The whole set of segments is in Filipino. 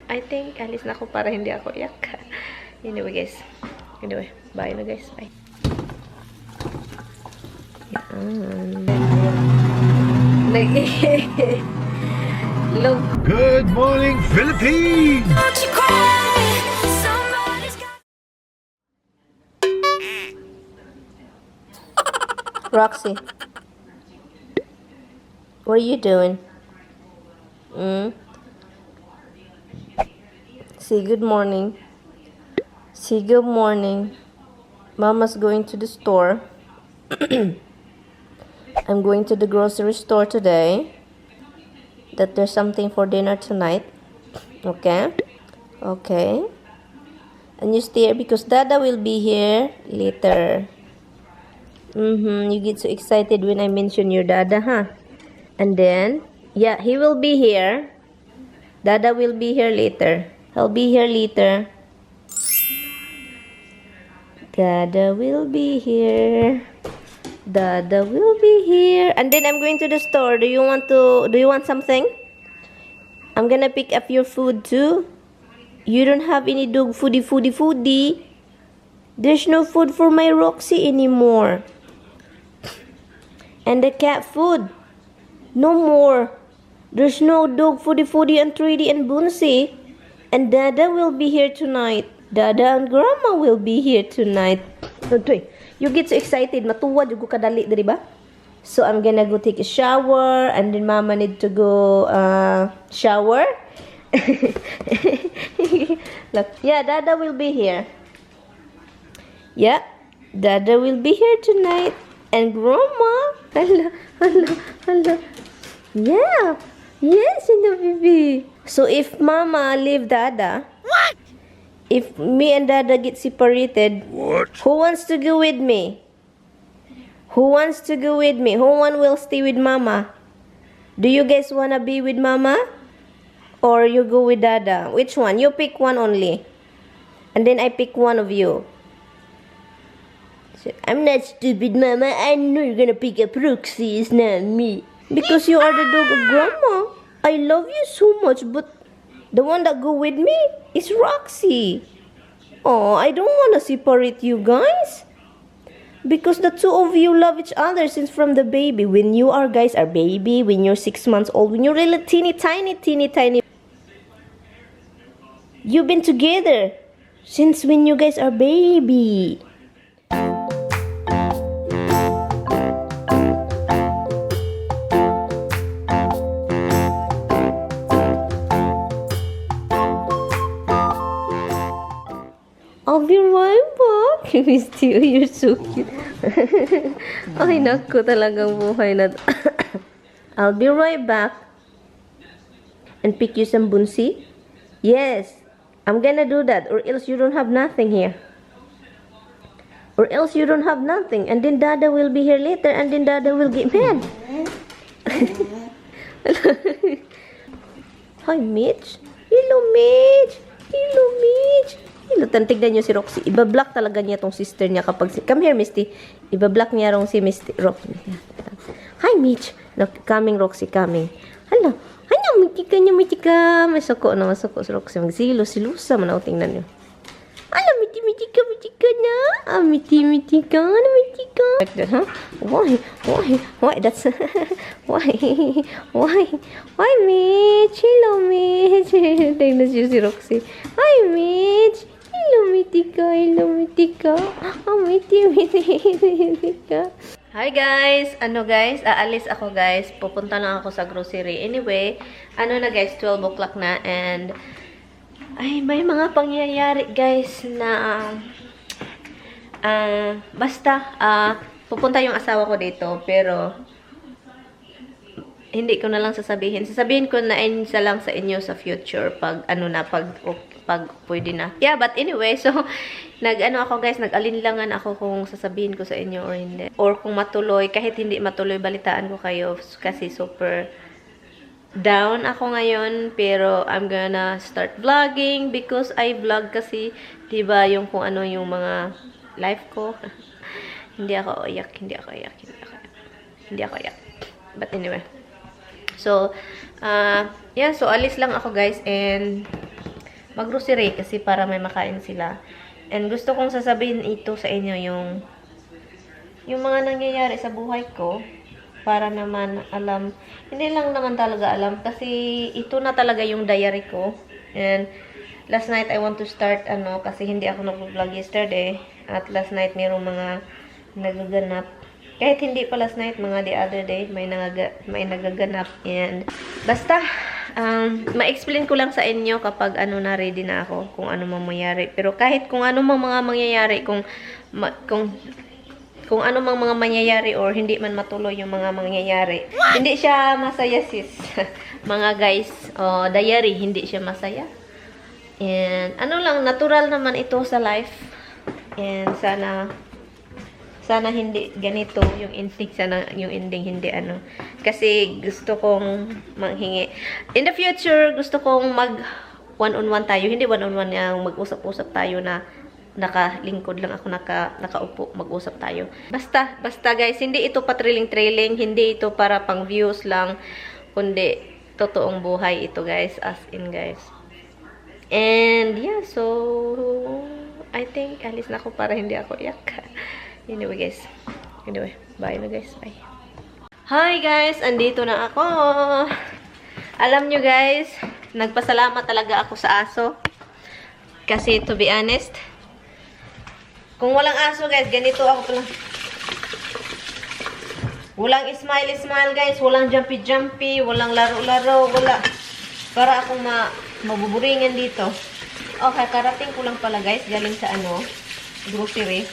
I think, alis na ako para hindi ako iyak. Anyway, guys. Anyway, bye na, guys. Bye. Look. Good morning, Philippines! Roxy. What are you doing? Say good morning. Say good morning. Mama's going to the store. I'm going to the grocery store today. That there's something for dinner tonight. Okay? Okay. And you stay here because Dada will be here later. You get so excited when I mention your Dada, huh? And then, yeah, he will be here. Dada will be here later. He'll be here later. Dada will be here. Dada will be here. And then I'm going to the store. Do you want something? I'm gonna pick up your food too. You don't have any dog foodie. There's no food for my Roxy anymore. And the cat food. No more. There's no dog foodie and 3D and Boonsy. And Dada will be here tonight. Dada and Grandma will be here tonight. You get so excited. Matuwa yung kadali, diba? So I'm gonna go take a shower. And then Mama need to go shower. Look. Yeah, Dada will be here. Yeah, Dada will be here tonight. And Grandma. Hello. Yeah. Yes, baby. So if Mama leave Dada. What? If me and Dada get separated. What? Who wants to go with me? Who wants to go with me? Who one will stay with Mama? Do you guys wanna be with Mama? Or you go with Dada? Which one? You pick one only. And then I pick one of you. I'm not stupid, Mama. I know you're gonna pick up Roxy. It's not me. Because you are the dog of Grandma. I love you so much, but the one that go with me is Roxy. Oh, I don't wanna separate you guys. Because the two of you love each other since from the baby. When you are guys are baby, when you're 6 months old, when you're really teeny tiny. You've been together since when you guys are baby. I'll be right back. Misty, you're so cute. Ay, naku, talagang buhay na. I'll be right back. And pick you some bunsi? Yes, I'm gonna do that. Or else you don't have nothing here. Or else you don't have nothing. And then Dada will be here later. And then Dada will get mad. Hi, Mitch. Hello, Mitch. Hello, Mitch. Tignan nyo si Roxy. Iba-block talaga niya tong sister niya kapag come here, Misty. Iba-block niya rong si Misty. Roxy. Hi, Mitch. Coming, Roxy, coming. Hello. Ano, mitika niya, mitika. May suko na, masuko si Roxy. Magsilo-silusa man ako, tingnan nyo. Ano, mitika na. Ah, mitika. Like that, huh? Why? That's, why, Mitch? Hello, Mitch. Tingnan siya si Roxy. Hi, Mitch. Hello, mitika. Oh, mitika. Hi, guys. Guys? Aalis ako, guys. Pupunta lang ako sa grocery. Anyway, na, guys? 12 o'clock na. And, ay, may mga pangyayari, guys, na, pupunta yung asawa ko dito. Pero, hindi ko na lang sasabihin. Sasabihin ko na isa lang sa inyo sa future pag pag pwede na. Yeah, but anyway, so ako guys, nag-alinlangan ako kung sasabihin ko sa inyo or hindi. Or kung matuloy, kahit hindi matuloy, balitaan ko kayo kasi super down ako ngayon. Pero I'm gonna start vlogging because I vlog kasi, diba, yung kung ano yung mga life ko. Hindi ako iyak. But anyway. So, yeah, so alis lang ako guys and mag-grocery kasi para may makain sila. And gusto kong sasabihin ito sa inyo yung mga nangyayari sa buhay ko para naman alam, hindi lang naman talaga alam kasi ito na talaga yung diary ko. And last night I want to start kasi hindi ako nag-vlog yesterday at last night mayroong mga nagaganap. Kahit hindi pa last night, mga the other day, may nagaganap. And basta, ma-explain ko lang sa inyo kapag na ready na ako, kung ano mang mangyayari. Pero kahit kung ano mang mga mangyayari, kung ano mang mga mangyayari or hindi man matuloy yung mga mangyayari, hindi siya masaya sis. Mga guys, diary, hindi siya masaya. And lang, natural naman ito sa life. And sana hindi ganito yung ending, sana yung ending hindi kasi gusto kong manghingi in the future, gusto kong mag one-on-one tayo, hindi one-on-one yung mag-usap-usap tayo na nakalingkod lang ako, nakaupo, mag-usap tayo. Basta guys, hindi ito pa trailing, hindi ito para pang views lang, kundi totoong buhay ito guys, as in guys. And yeah, so I think alis na ako para hindi ako iyak. Anyway guys, bye na guys, bye. Hi guys, andito na ako. Alam nyo guys, nagpasalamat talaga ako sa aso. Kasi to be honest, kung walang aso guys, ganito ako pala. Walang smile guys, walang jumpy, walang laro-laro, wala. Para akong mabuburingan dito. Okay, karating ko lang pala guys, galing sa grocery.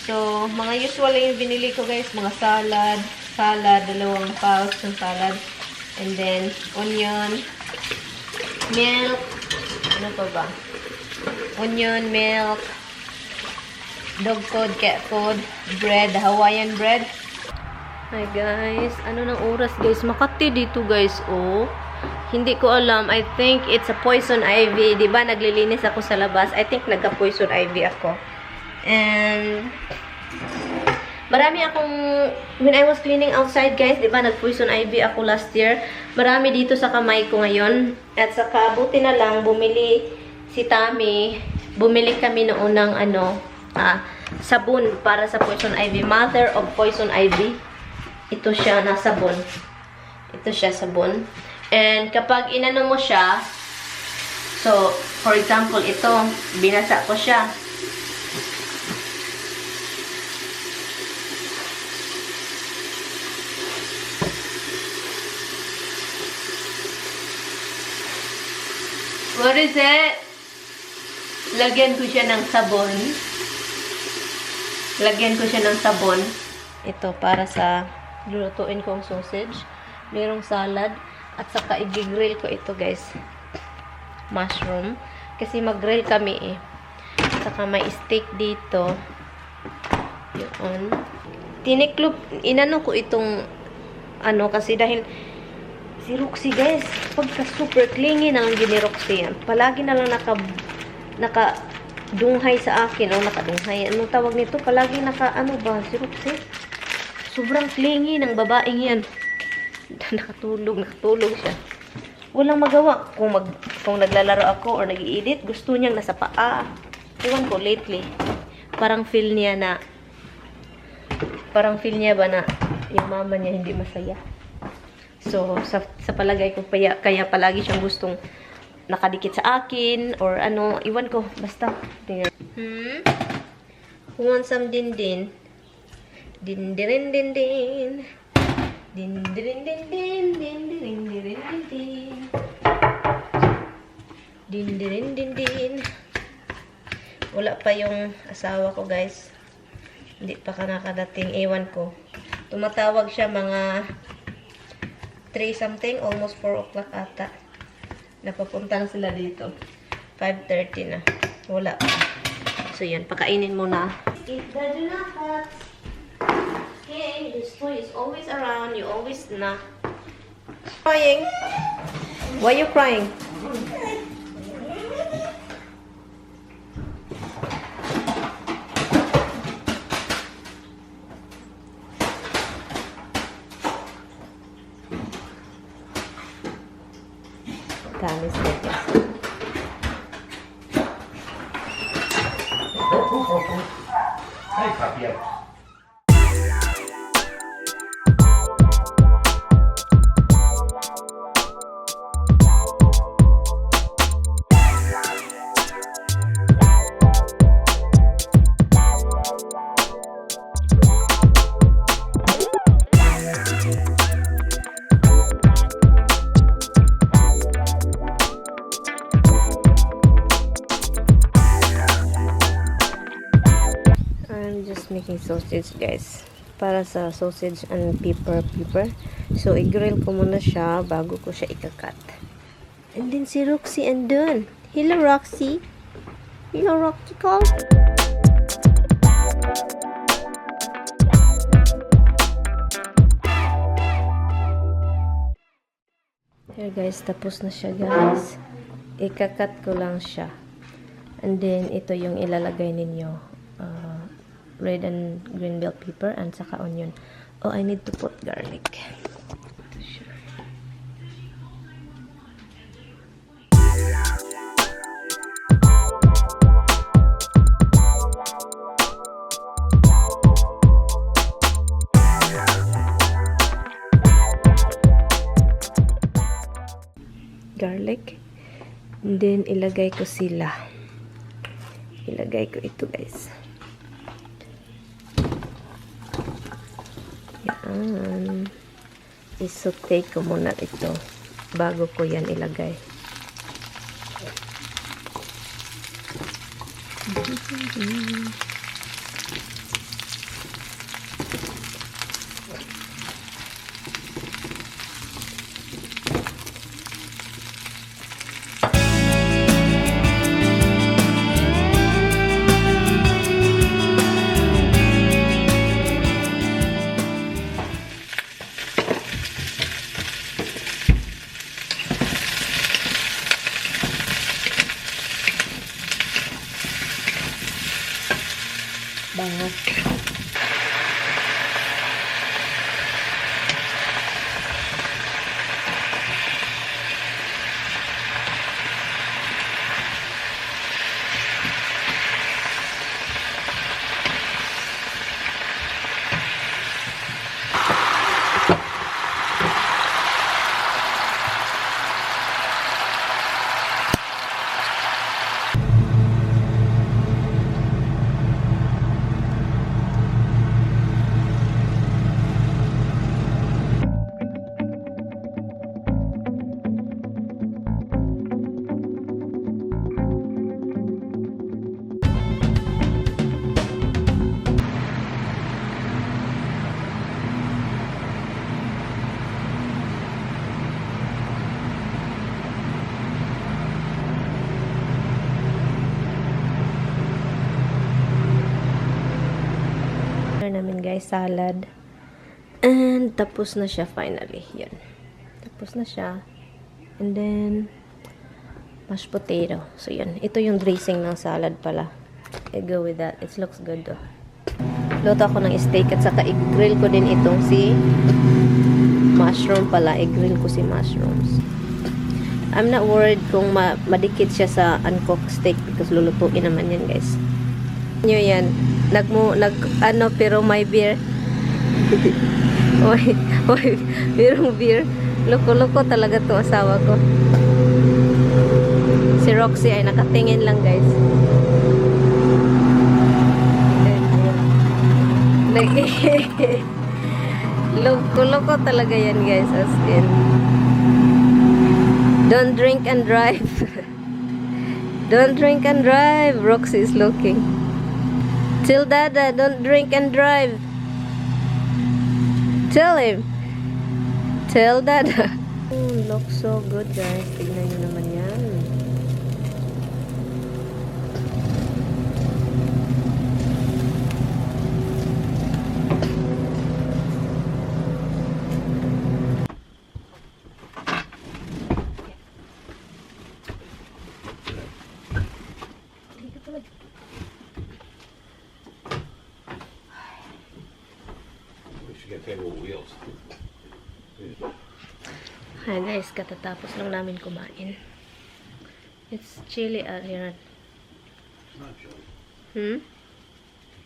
So, mga usual yung binili ko guys, mga salad, dalawang pouch ng salad, and then onion, milk, ano pa ba? Onion, milk, dog food, cat food, bread, Hawaiian bread. Hi guys, ano ng oras guys? Makati dito guys, oh. Hindi ko alam, I think it's a poison ivy. Diba, naglilinis ako sa labas. I think nagka-poison ivy ako. And marami akong, when I was cleaning outside guys, diba nag-poison ivy ako last year. Marami dito sa kamay ko ngayon. At saka buti na lang bumili si Tami. Bumili kami noon ng sabon para sa poison ivy. Mother of poison ivy. Ito siya na sabon. Ito siya sabon. And kapag inano mo siya, so for example ito, binasa ko siya. What is it? Lagyan ko siya ng sabon. Ito para sa lulutuin kong sausage. Merong salad. At saka i-grill ko ito guys. Mushroom. Kasi mag-grill kami eh. At saka may steak dito. Yun. Tiniklop. Inano ko itong kasi dahil si Roxy guys, pagka super clingy na lang gini Roxy yan. Palagi na lang nakadunghay sa akin. O nakadunghay. Anong tawag nito? Palagi si Roxy? Sobrang clingy ng babaeng yan. nakatulog siya. Walang magawa. Kung naglalaro ako or nag-i-edit, gusto niyang nasa paa. Iwan ko lately. Parang feel niya ba na yung mama niya hindi masaya. So, sa palagay ko, kaya palagi siyang gustong nakadikit sa akin or iwan ko. Basta, tingnan. Who wants some din-din? Din-din-din-din-din. Din. Wala pa yung asawa ko guys. Hindi pa nakadating. Ewan ko. Tumatawag siya mga 3 something, almost 4 o'clock ata. Napapunta na sila dito. 5:30 na. Wala pa. So yan, pakainin mo na. Eat the nuts. Okay, this toy is always around. You always not crying. Why are you crying? Dami stickers. Hey, puppy. I'm just making sausage, guys. Para sa sausage and pepper. So, i-grill ko muna siya bago ko siya ikakat. And then si Roxy andun. Hello, Roxy. Hello, Roxy call. Here, guys. Tapos na siya, guys. Ikakat ko lang siya. And then, ito yung ilalagay ninyo. Red and green bell pepper and saka onion. Oh, I need to put garlic. Sure. Garlic. And then, ilagay ko sila. Ilagay ko ito, guys. Yan. I-saute ko muna ito bago ko yan ilagay. Bango. Namin, guys, salad. And tapos na siya finally. Yan. Tapos na siya. And then mashed potato. So yan. Ito yung dressing ng salad pala. I go with that. It looks good though. Luto ako ng steak at saka i-grill ko din itong si mushroom pala. I-grill ko si mushrooms. I'm not worried kung madikit siya sa uncooked steak because lulutuin naman yan, guys. Nyo yan. Pero may beer. Merong beer. Loko-loko talaga itong asawa ko. Si Roxy ay nakatingin lang, guys. Loko-loko talaga yan, guys. As in. Don't drink and drive. Don't drink and drive. Roxy is looking. Tell Dada, don't drink and drive. Tell him. Tell Dada. Looks so good, guys. Tignan nyo naman yan. Hi guys, katatapos lang namin kumain. It's chilly out here. It's not chilly. Hmm?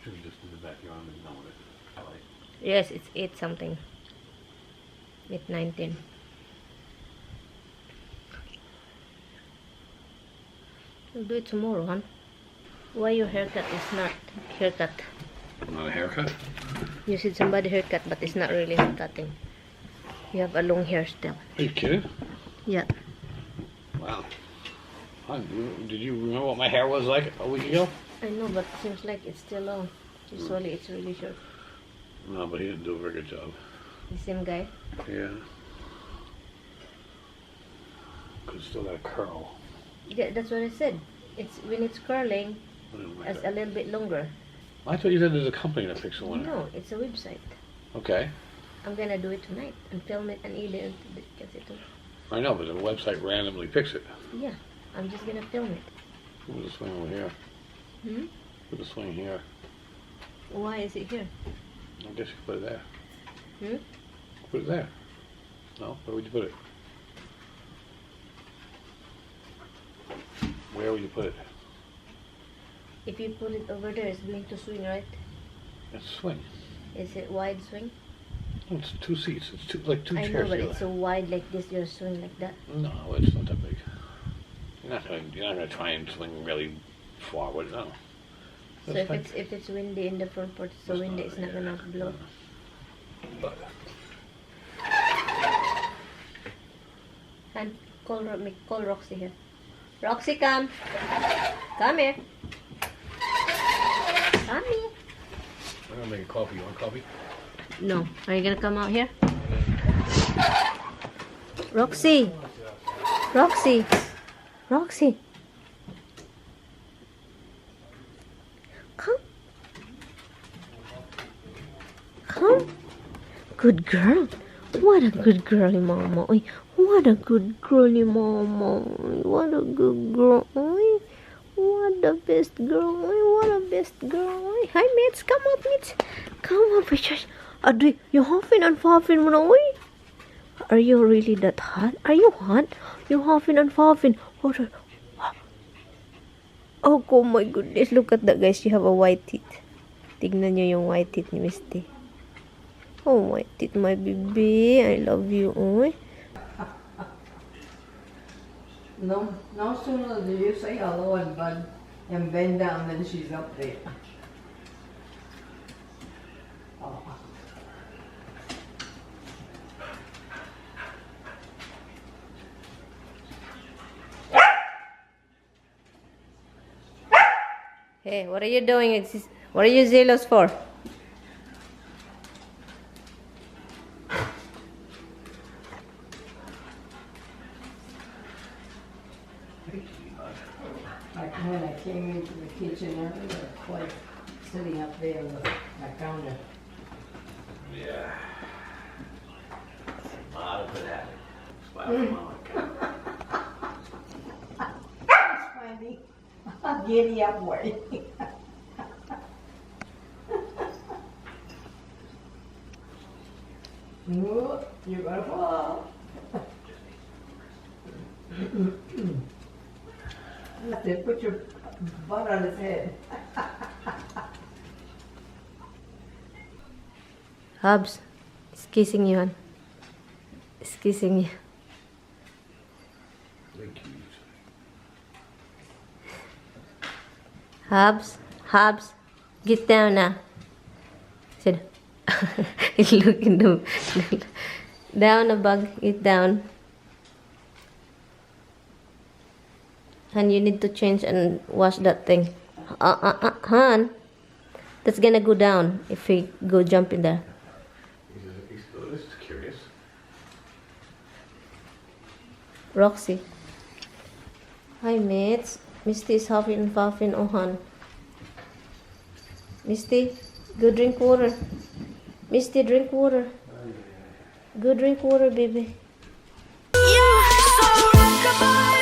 Should have just in the backyard and known it. I like. Yes, it's 8 something. 8:19. We'll do it tomorrow, hon. Why your haircut is not haircut? Not a haircut? You said somebody haircut, but it's not really haircutting. You have a long hair still. Are you kidding? Yeah. Wow. Did you remember what my hair was like a week ago? I know, but it seems like it's still long. Usually it's really short. No, but he didn't do a very good job. The same guy? Yeah. Could still got a curl. Yeah, that's what I said. It's when it's curling, I don't like it's that. a little bit longer. I thought you said there's a company that fixes one. No, it's a website. Okay. I'm gonna do it tonight and film it and email it to I know, but the website randomly picks it. Yeah, I'm just gonna film it. Put the swing over here. Hmm? Put the swing here. Why is it here? I guess you could put it there. Hmm? Put it there. No? Where would you put it? Where would you put it? If you put it over there, it's going to swing, right? It's a swing. Is it wide swing? No, it's 2 seats. It's like two I chairs know, but together. it's so wide like this. You're swing like that. No, it's not that big. You're not gonna try and swing really forward, no. So if it's windy in the front part, it's so windy, it's not gonna blow. But And call Roxy here. Roxy, come. Come here. Come here. I'm gonna make a coffee. You want coffee? No. Are you gonna come out here? Roxy. Roxy. Roxy. Come. Come. Good girl. What a good girl, Mama. Oy, what a good girl, Mama. Oy, what a good girl. Oy, what the best girl. Oy, what a best girl. Oy. Hi, mates. Come up, mates. Come up, Richard. Adri, you're huffing and puffing, Oy. Are you really that hot? Are you hot? You're huffing and puffing. Hold on. Oh my goodness. Look at that, guys. You have a white teeth. Tignan nyo yung white teeth ni Misty. Oh, my teeth, my baby. I love you. Oy. No sooner do you say hello and bud and bend down than she's up there. Oh. Hey, what are you doing? What are you zealous for? Like when I came into the kitchen earlier, like sitting up there with my counter. Yeah. Smile for that. Smile for Mama. It's funny. Giddy up way. Ooh, you're gonna fall. They put your butt on his head. Hubs, it's kissing you, hon. It's kissing you. Hubs, get down now. Said, look in the down a bug, get down. And you need to change and wash that thing. Han, that's gonna go down if we go jump in there. This is curious. Roxy. Hi, mates. Misty is huffing and puffing. Oh, Han. Misty, go drink water. Misty, drink water. Go drink water, baby. Yeah, so goodbye.